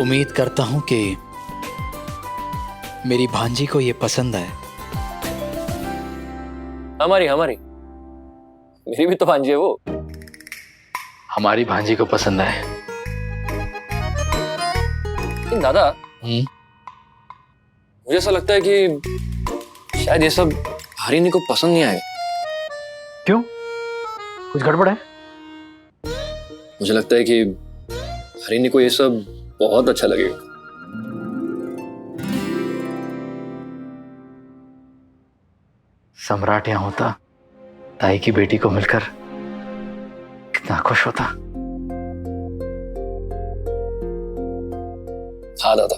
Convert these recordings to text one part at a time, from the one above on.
उम्मीद करता हूं कि मेरी भांजी को ये पसंद आए। हमारी हमारी मेरी भी तो भांजी है वो। हमारी भांजी को पसंद आए। लेकिन दादा मुझे ऐसा लगता है कि शायद ये सब हरिनी को पसंद नहीं आएगा। क्यों? कुछ गड़बड़ है? मुझे लगता है कि हरिनी को ये सब बहुत अच्छा लगेगा। सम्राट यहां होता, ताई की बेटी को मिलकर कितना खुश होता। हाँ दादा,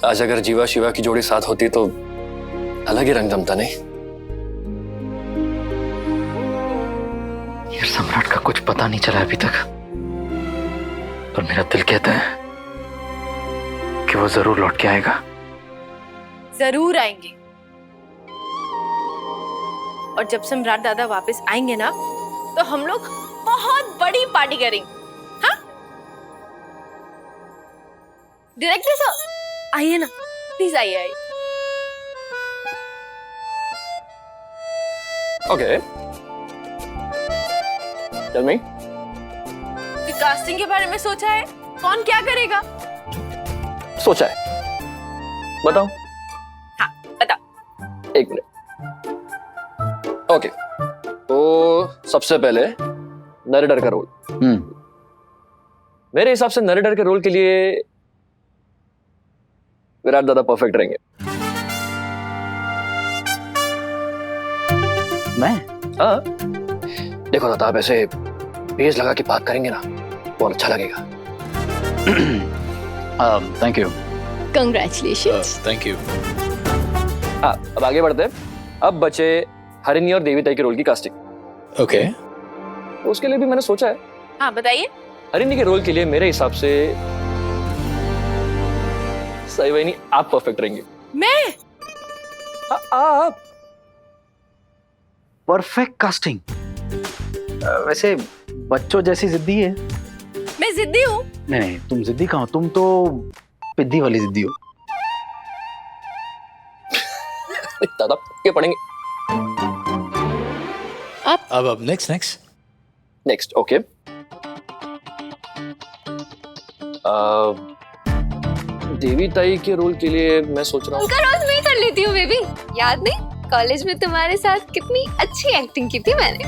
आज अगर जीवा शिवा की जोड़ी साथ होती तो अलग ही रंग जमता नहीं। यार सम्राट का कुछ पता नहीं चला अभी तक, पर मेरा दिल कहता है कि वो जरूर लौट के आएगा। जरूर आएंगे। और जब सम्राट दादा वापस आएंगे ना, तो हम लोग बहुत बड़ी पार्टी करेंगे। हाँ? डायरेक्टर साहब आइए ना, प्लीज आइए आइए। Okay, tell me. कास्टिंग के बारे में सोचा है? कौन क्या करेगा? सोचा है, बताओ। हाँ बताओ। एक मिनट। ओके, तो सबसे पहले नरेटर का रोल। मेरे हिसाब से नरेटर के रोल के लिए विराट दादा परफेक्ट रहेंगे। मैं? हाँ, देखो दादा, आप ऐसे बेस लगा के बात करेंगे ना, बहुत अच्छा लगेगा। Thank you. Congratulations. Thank you. हाँ, अब आगे बढ़ते हैं। अब बचे हरिणी और देवी ताई के रोल की कास्टिंग। ओके। उसके लिए भी मैंने सोचा है। हाँ बताइए। हरिणी के रोल के लिए मेरे हिसाब से सही वही नहीं, आप परफेक्ट रहेंगे। मैं? आप परफेक्ट कास्टिंग। वैसे बच्चों जैसी जिद्दी है। मैं जिद्दी हूँ? नहीं नहीं, तुम जिद्दी कहाँ हो, तुम तो पिद्दी वाली जिद्दी हो। दादा क्या पढ़ेंगे? अब नेक्स्ट। ओके। देवी ताई के रोल के लिए मैं सोच रहा हूँ। उनका रोल मैं कर लेती हूँ बेबी। याद नहीं, कॉलेज में तुम्हारे साथ कितनी अच्छी एक्टिंग की थी मैंने।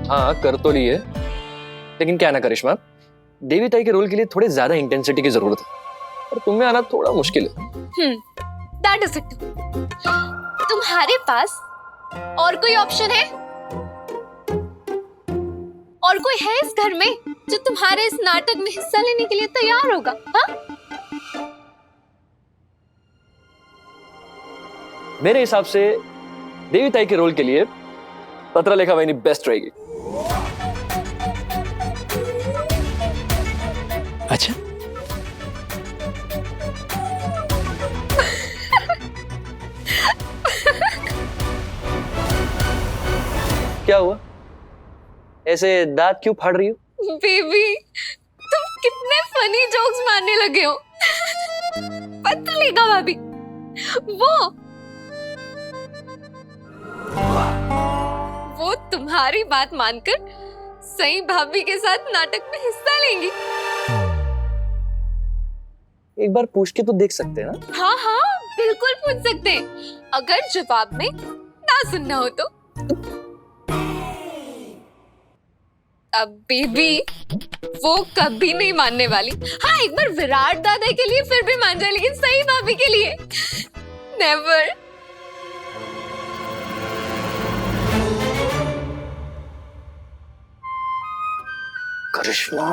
हाँ कर तो ली है, लेकिन क्या ना करिश्मा, देवी ताई के रोल के लिए थोड़ी ज्यादा इंटेंसिटी की जरूरत है और तुम्हें आना थोड़ा मुश्किल है। That is it. तुम्हारे पास और कोई ऑप्शन है? और कोई है इस घर में जो तुम्हारे इस नाटक में हिस्सा लेने के लिए तैयार होगा? हाँ? मेरे हिसाब से देवी ताई के रोल के लिए पत्रलेखा वाहिनी बेस्ट रहेगी। अच्छा। क्या हुआ, ऐसे दांत क्यों फाड़ रही हो? बेबी, तुम कितने फनी जोक्स मारने लगे हो। पत्रलेखा भाभी, वो तुम्हारी बात मानकर सही भाभी के साथ नाटक में हिस्सा लेंगी। एक बार पूछ के तो देख सकते हैं ना। हाँ हाँ बिल्कुल पूछ सकते हैं, अगर जवाब में ना सुनना हो तो। अब बेबी, वो कभी नहीं मानने वाली। हाँ, एक बार विराट दादा के लिए फिर भी मान जाए, लेकिन सही भाभी के लिए नेवर। करिश्मा,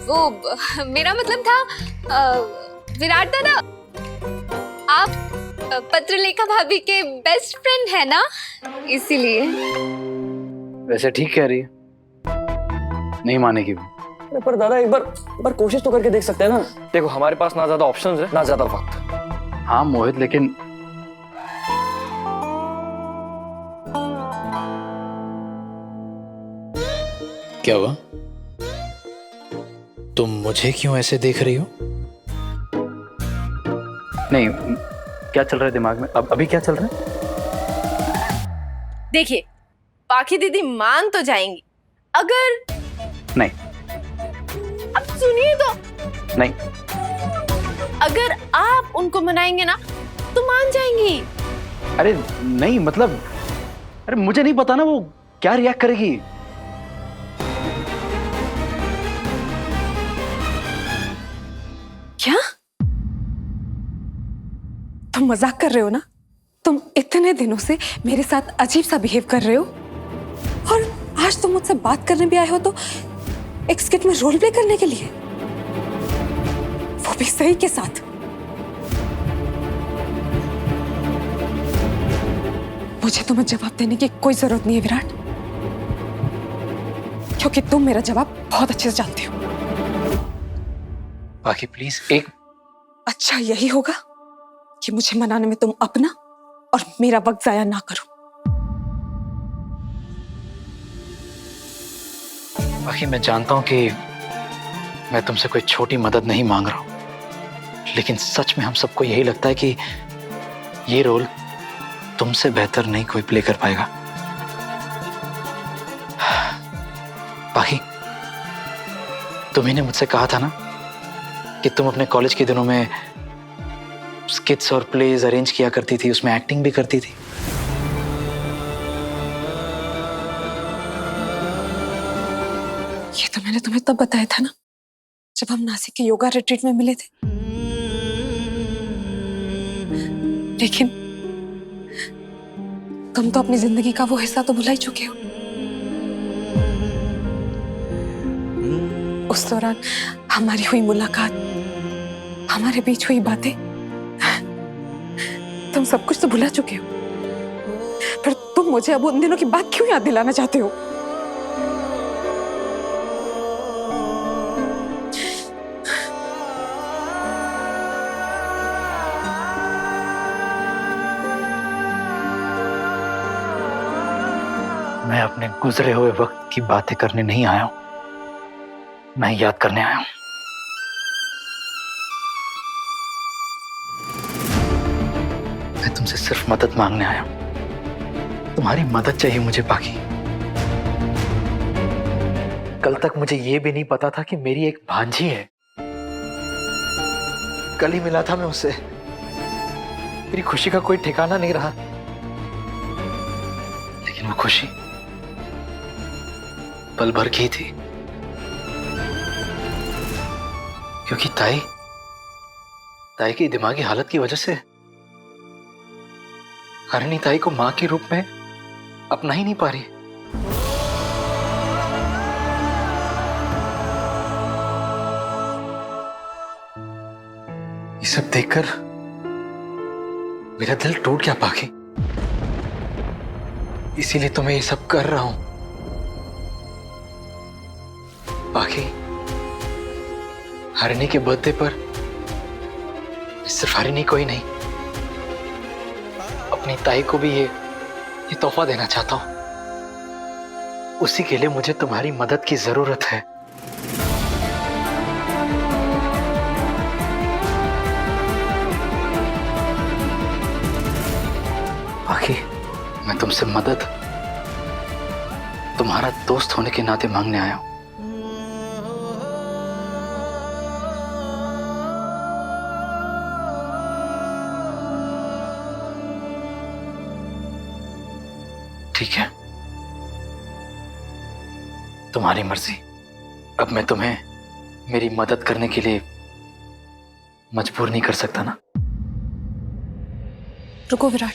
वो मेरा मतलब था विराट दादा, आप पत्रलेखा भाभी के बेस्ट फ्रेंड है ना, इसीलिए। वैसे ठीक कह रही है, नहीं मानेगी वो। पर दादा एक बार कोशिश तो करके देख सकते हैं ना। देखो हमारे पास ना ज्यादा ऑप्शंस है ना ज्यादा वक्त। हाँ मोहित, लेकिन क्या हुआ? तुम मुझे क्यों ऐसे देख रही हो? नहीं, क्या चल रहा है दिमाग में? अभी क्या चल रहा है? देखिए, पाखी दीदी मान तो जाएंगी अगर नहीं अब सुनिए तो, नहीं, अगर आप उनको मनाएंगे ना तो मान जाएंगी। अरे नहीं, मतलब अरे मुझे नहीं पता ना वो क्या रिएक्ट करेगी। क्या? तुम मजाक कर रहे हो ना? तुम इतने दिनों से मेरे साथ अजीब सा बिहेव कर रहे हो और आज तुम मुझसे बात करने भी आए हो तो एक स्किट में रोल प्ले करने के लिए, वो भी सही के साथ। मुझे तुम्हें जवाब देने की कोई जरूरत नहीं है विराट, क्योंकि तुम मेरा जवाब बहुत अच्छे से जानते हो। बाकी प्लीज एक अच्छा यही होगा कि मुझे मनाने में तुम अपना और मेरा वक्त जाया ना करो। बाकी मैं जानता हूं कि मैं तुमसे कोई छोटी मदद नहीं मांग रहा हूं, लेकिन सच में हम सबको यही लगता है कि ये रोल तुमसे बेहतर नहीं कोई प्ले कर पाएगा। बाकी तुम्ही ने मुझसे कहा था ना कि तुम अपने कॉलेज के दिनों में स्किट्स और प्लेज अरेंज किया करती थी, उसमें एक्टिंग भी करती थी। ये तो मैंने तुम्हें तब बताया था ना, जब हम नासिक के योगा रिट्रीट में मिले थे। लेकिन तुम तो अपनी जिंदगी का वो हिस्सा तो भुला ही चुके हो। उस दौरान हमारी हुई मुलाकात, हमारे बीच हुई बातें, तुम सब कुछ तो भुला चुके हो। फिर तुम मुझे अब उन दिनों की बात क्यों याद दिलाना चाहते हो? मैं अपने गुजरे हुए वक्त की बातें करने नहीं आया हूं, मैं याद करने आया हूं। मैं तुमसे सिर्फ मदद मांगने आया हूं। तुम्हारी मदद चाहिए मुझे बाकी। कल तक मुझे यह भी नहीं पता था कि मेरी एक भांजी है। कल ही मिला था मैं उससे, मेरी खुशी का कोई ठिकाना नहीं रहा। लेकिन वो खुशी पल भर की थी, क्योंकि ताई की दिमागी हालत की वजह से हरिणी ताई को मां के रूप में अपना ही नहीं पा रही। ये सब देखकर मेरा दिल टूट गया पाखी। इसीलिए तो मैं ये सब कर रहा हूं। बाकी हरिणी के बर्थडे पर सिर्फ हरिणी को ही नहीं, अपनी ताई को भी ये तोहफा देना चाहता हूं। उसी के लिए मुझे तुम्हारी मदद की जरूरत है। बाकी मैं तुमसे मदद तुम्हारा दोस्त होने के नाते मांगने आया हूं। ठीक है, तुम्हारी मर्जी। अब मैं तुम्हें मेरी मदद करने के लिए मजबूर नहीं कर सकता ना। रुको विराट,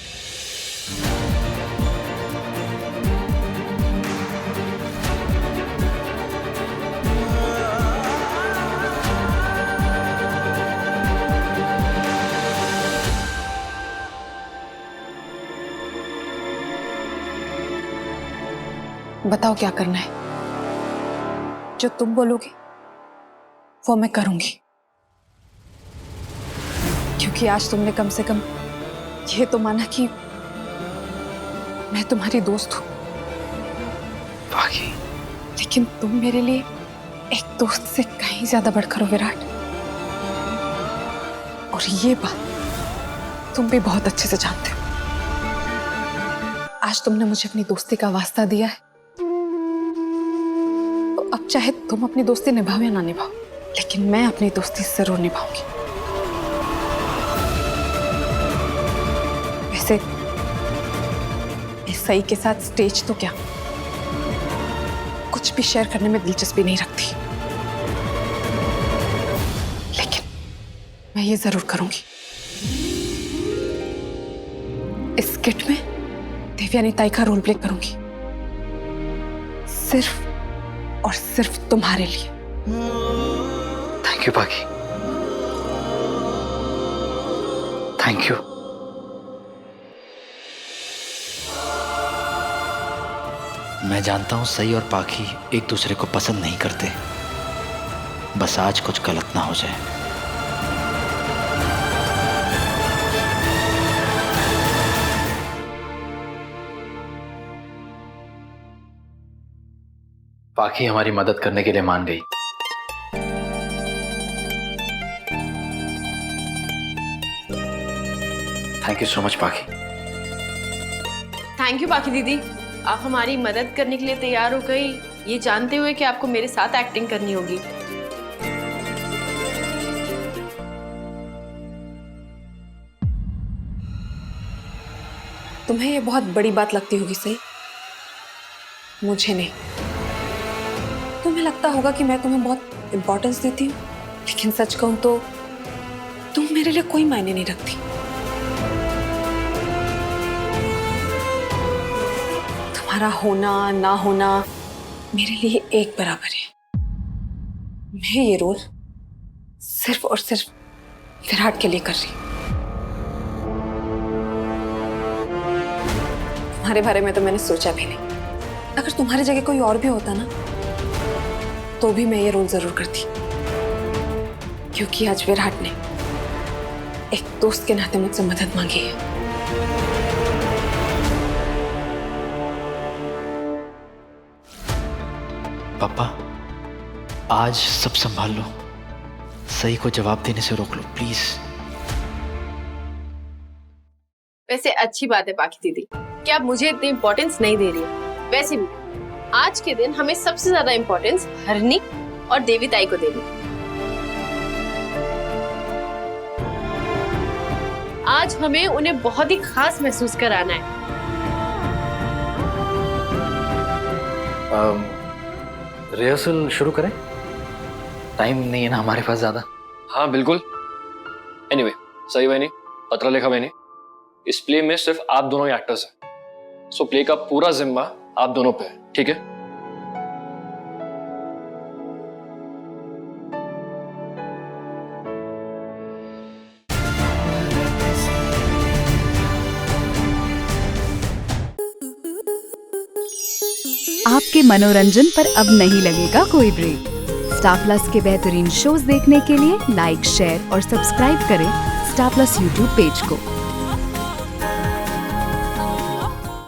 बताओ क्या करना है? जो तुम बोलोगे वो मैं करूंगी, क्योंकि आज तुमने कम से कम ये तो माना कि मैं तुम्हारी दोस्त हूं। बाकी लेकिन तुम मेरे लिए एक दोस्त से कहीं ज्यादा बढ़कर हो विराट, और ये बात तुम भी बहुत अच्छे से जानते हो। आज तुमने मुझे अपनी दोस्ती का वास्ता दिया है, तो अब चाहे तुम अपनी दोस्ती निभाओ या ना निभाओ, लेकिन मैं अपनी दोस्ती जरूर निभाऊंगी। वैसे इस सही के साथ स्टेज तो क्या, कुछ भी शेयर करने में दिलचस्पी नहीं रखती, लेकिन मैं ये जरूर करूंगी, इस स्किट में देवयानी ताई का रोल प्ले करूंगी, सिर्फ और सिर्फ तुम्हारे लिए। थैंक यू पाखी, थैंक यू। मैं जानता हूं सई और पाखी एक दूसरे को पसंद नहीं करते, बस आज कुछ गलत ना हो जाए। पाखी हमारी मदद करने के लिए मान गई। थैंक यू सो मच पाखी। थैंक यू पाखी दीदी, आप हमारी मदद करने के लिए तैयार हो गई, ये जानते हुए कि आपको मेरे साथ एक्टिंग करनी होगी। तुम्हें ये बहुत बड़ी बात लगती होगी सही, मुझे नहीं। तुम्हें लगता होगा कि मैं तुम्हें बहुत इंपॉर्टेंस देती हूँ, लेकिन सच कहूं तो तुम मेरे लिए कोई मायने नहीं रखती। तुम्हारा होना ना होना मेरे लिए एक बराबर है। मैं ये रोल सिर्फ और सिर्फ विराट के लिए कर रही हूँ। तुम्हारे बारे में तो मैंने सोचा भी नहीं। अगर तुम्हारी जगह कोई और भी होता ना, तो भी मैं ये रोल जरूर करती, क्योंकि आज विराट ने एक दोस्त के नाते मुझसे मदद मांगी है। पापा, आज सब संभाल लो, सही को जवाब देने से रोक लो प्लीज। वैसे अच्छी बात है पाखी दीदी कि आप मुझे इतनी इम्पोर्टेंस नहीं दे रही है। वैसे भी आज के दिन हमें सबसे ज्यादा इम्पोर्टेंस हरनी और देवी ताई को देनी। आज हमें उन्हें बहुत ही खास महसूस कराना है। रिहर्सल शुरू करें? टाइम नहीं है ना हमारे पास ज्यादा। हाँ बिल्कुल। एनीवे, सही बहनी, पत्र लेखा बहनी, इस प्ले में सिर्फ आप दोनों ही एक्टर्स हैं, सो प्ले का पूरा जिम्मा आप दोनों पे है, ठीक है? आपके मनोरंजन पर अब नहीं लगेगा कोई ब्रेक। स्टार प्लस के बेहतरीन शोज देखने के लिए लाइक, शेयर और सब्सक्राइब करें स्टार प्लस यूट्यूब पेज को।